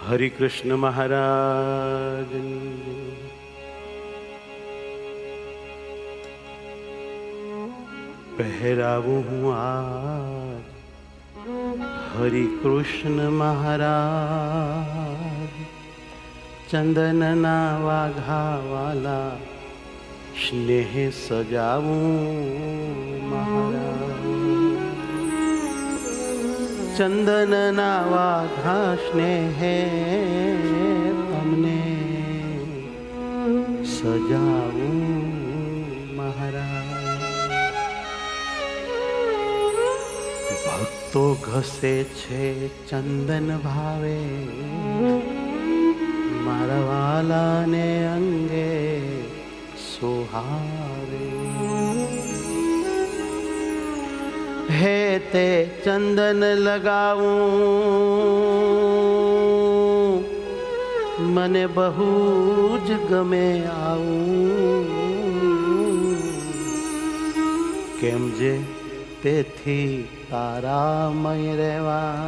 હરિ કૃષ્ણ મહારાજ. પહેરાવું હું આજ હરિ કૃષ્ણ મહારાજ, ચંદનના વાઘાવાલા સ્નેહ સજાવું મહારાજ. ચંદનના વાઘા સ્નેહે તમને સજાવું મહારાજ. ભક્તો ઘસે છે ચંદન ભાવે, મારા વાલાને અંગે સોહાવે. હે તે ચંદન લગાવું, મને બહુ જ ગમે આવું. કેમ જે તેથી તારામય રહેવા,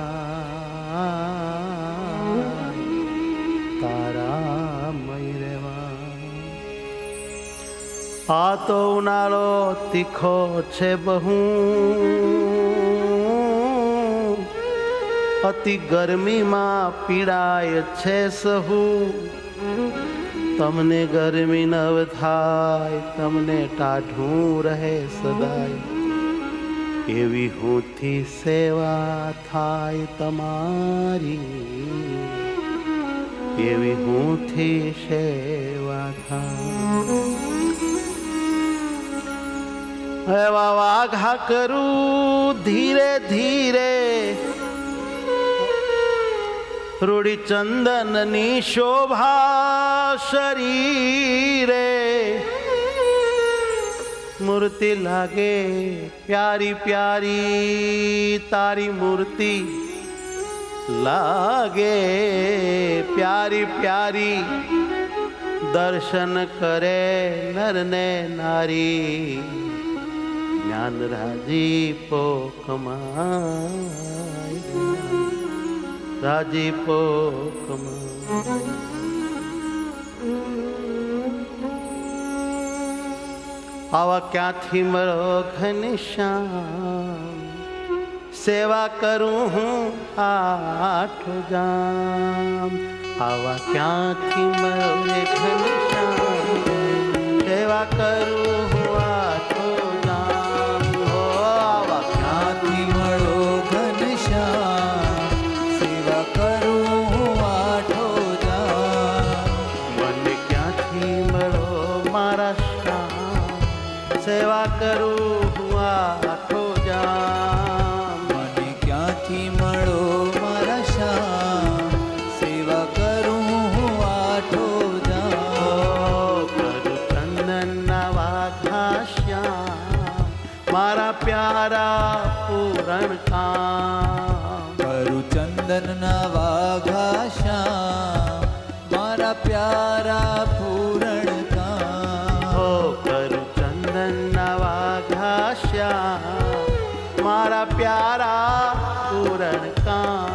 તારામય રહેવા. આ તો ઉનાળો તીખો છે બહુ, અતિ ગરમીમાં પીડાય છે સહુ. તમને ગરમી નવ થાય, તમને ટાઢું રહે સદાય, એવી હુંથી સેવા થાય તમારી, એવી હુંથી સેવા થાય. એવા વાઘા કરું ધીરે ધીરે, રૂડી ચંદનની શોભા શરીરે. મૂર્તિ લાગે પ્યારી પ્યારી, તારી મૂર્તિ લાગે પ્યારી પ્યારી. દર્શન કરે નર ને નારી, જ્ઞાન રાજીપો કમાય, રાજીપો કમાય. આવા ક્યાંથી મળો ઘનશ્યામ, સેવા કરું હું આઠ જામ. આવા ક્યાંથી મળો ઘનશ્યામ, સેવા કરું હું આઠ જામ. આવા ક્યાંથી મળો ઘનશ્યામ, સેવા કરું હું આઠ જામ. મને ક્યાંથી મળો મારા સેવા કરું હું આઠો જામ. મને ક્યાંથી મળો મારા શ્યામ, સેવા કરું હું આઠો જામ. કરું ચંદનના વાઘા શ્યામ, મારા પ્યારા પૂરણ કામ. કરું ચંદનના વાઘા શ્યામ, મારા પ્યારા પૂરણ કામ. કરું ચંદનના વાઘા શ્યામ, મારા પ્યારા પૂરણ કામ.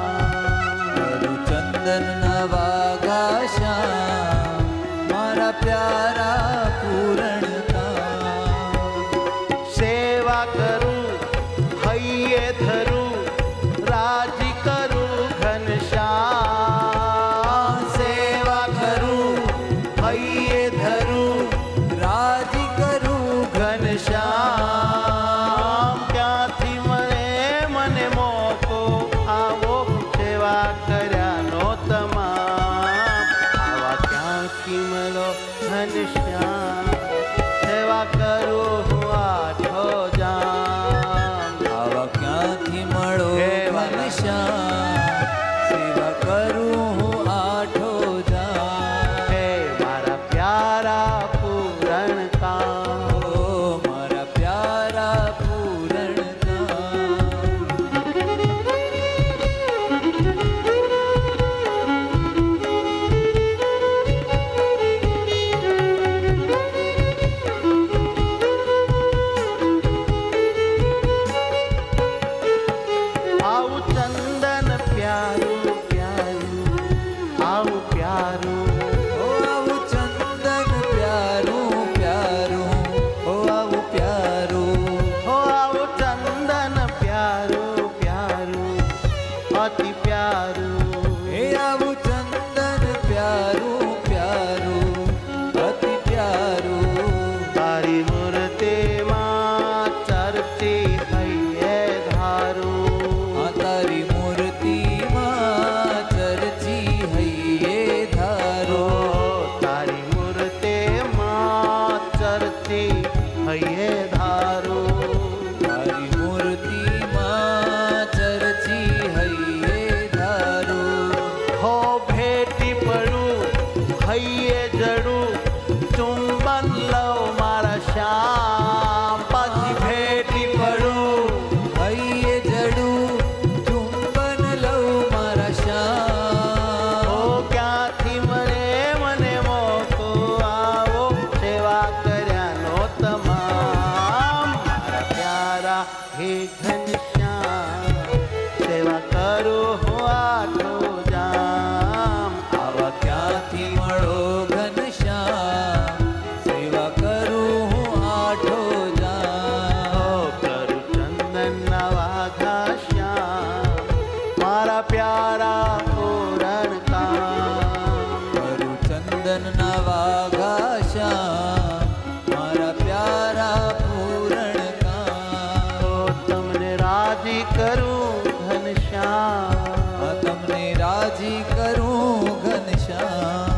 કરું ચંદનના વાઘા શ્યામ, મારા પ્યારા પૂરણ કામ. સેવા કરું હૈયે ધરું, રાજી કરું ઘનશ્યામ. પ્યારું એ આવું ચંદન પ્યારું પ્યારું અતિ પ્યારું તારી મૂર્તિમાં ચરતી હૈયે ધારું આ તારી મૂર્તિમાં ચરચી હૈયે ધારો તારી મૂર્તિમાં ચરતી હૈયે ધારું તારી મૂર્તિમાં ચરચી હૈયે ધારો હો ભેટી પડું હૈયે જડું ચુંબન લઉં મારા શ્યામ પાછી ભેટી પડું હૈયે જડું ચુંબન લઉં મારા શ્યામ ઓ ક્યાંથી મને મોકો આવો સેવા કર્યાનો તમામ મારા પ્યારા હે ઘનશ્યામ સેવા કરું હું આટલો જામ આવા ક્યાંથી મળો ઘનશ્યામ સેવા કરું હું આઠો જામ કરું ચંદનના વાઘા શ્યામ મારા પ્યારા પૂરણ કામ કરું ચંદનના વાઘા શ્યામ મારા પ્યારા પૂરણ કામ તો તમને રાજી કરું ઘનશ્યામ આ તમને રાજી કરું ઘનશ્યામ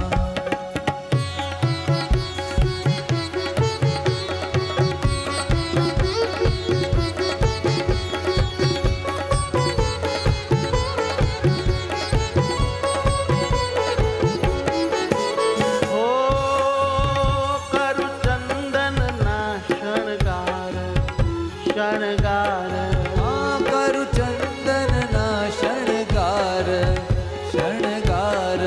ઓ કરું ચંદનના શણગાર શણગાર આ કરું ચંદનના શણગાર શણગાર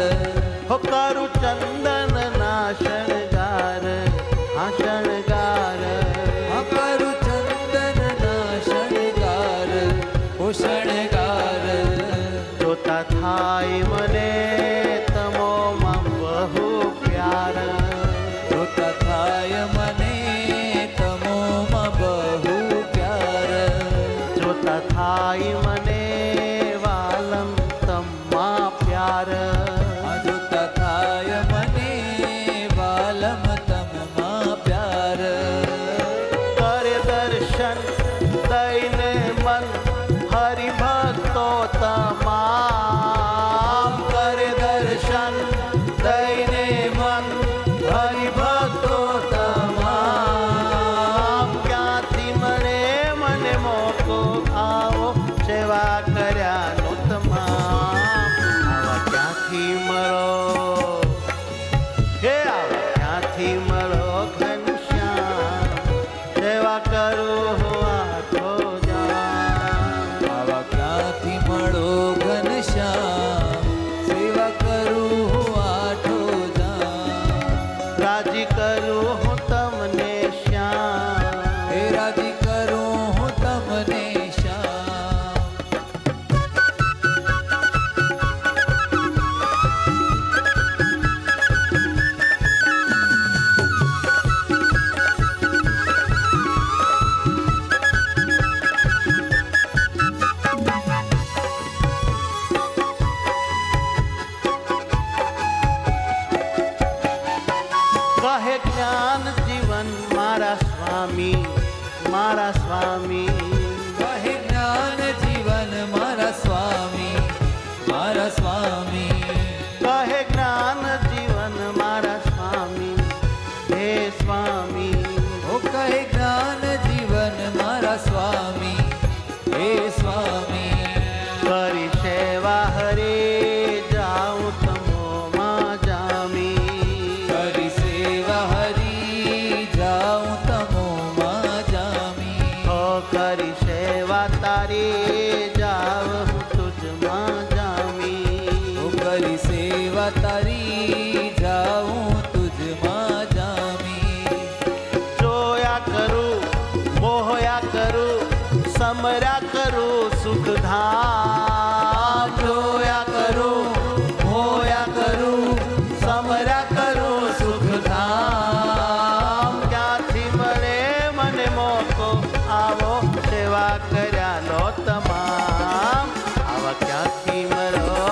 હો કરું ચંદનના શણગાર હા શણગાર આ કરું ચંદનના શણગાર ઓ શણગાર જોતા થાય મને તમોમાં બહુ પ્યાર જોતા થાય મને તમોમાં બહુ પ્યાર જોતા થાય મને વાલમ તમા પ્યાર આ જોતા થાય મને વાલમ તમમાં પ્યાર કરે દર્શન દઈને મન હરિભક્તો તમામ કરે દર્શન દઈને મન હરિભક્તો તમામ ક્યાંથી મને મોકો આવો સેવા કર્યાનો તમામ આવા ક્યાંથી મળો હે આવા ક્યાંથી મળો ઘનશ્યામ સેવા કરું હું આઠો જામ આવા ક્યાંથી મળો ઘનશ્યામ સેવા કરું હું આઠો જામ રાજી કરું હું તમને શ્યામ હે રાજી કરું હું તમને શ્યામ કહે જ્ઞાન જીવન મારા સ્વામી મારા સ્વામી કહે જ્ઞાન જીવન મારા સ્વામી મારા સ્વામી કહે જ્ઞાન જીવન મારા સ્વામી હે સ્વામી ઓ કહે જ્ઞાન જીવન મારા સ્વામી હે સ્વામી કરી સેવા હરે જાઉં તમોમાં જામી કરી સેવા હરી જાઉં તમોમાં જામી હો કરી સેવા તારી જાવ હું તુજમાં જામી ઓ કરી સેવા તારી જાઉં તુજમાં જામી જોયા કરું મોહયા કરું સમર્યા કરું સુખધામ જોયા કરું મોહયા કરું સમર્યા કરું સુખધામ ક્યાંથી મળે મને મોકો આવો સેવા કર્યાનો તમામ આવા ક્યાંથી મળો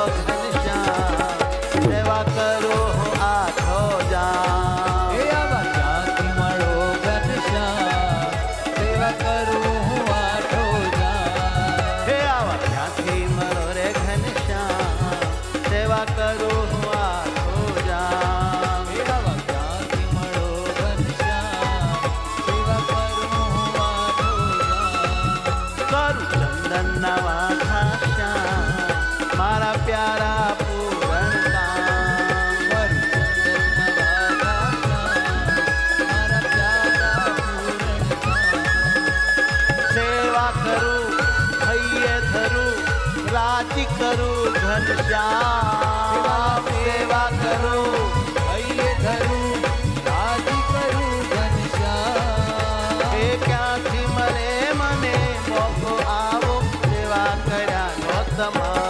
તમારો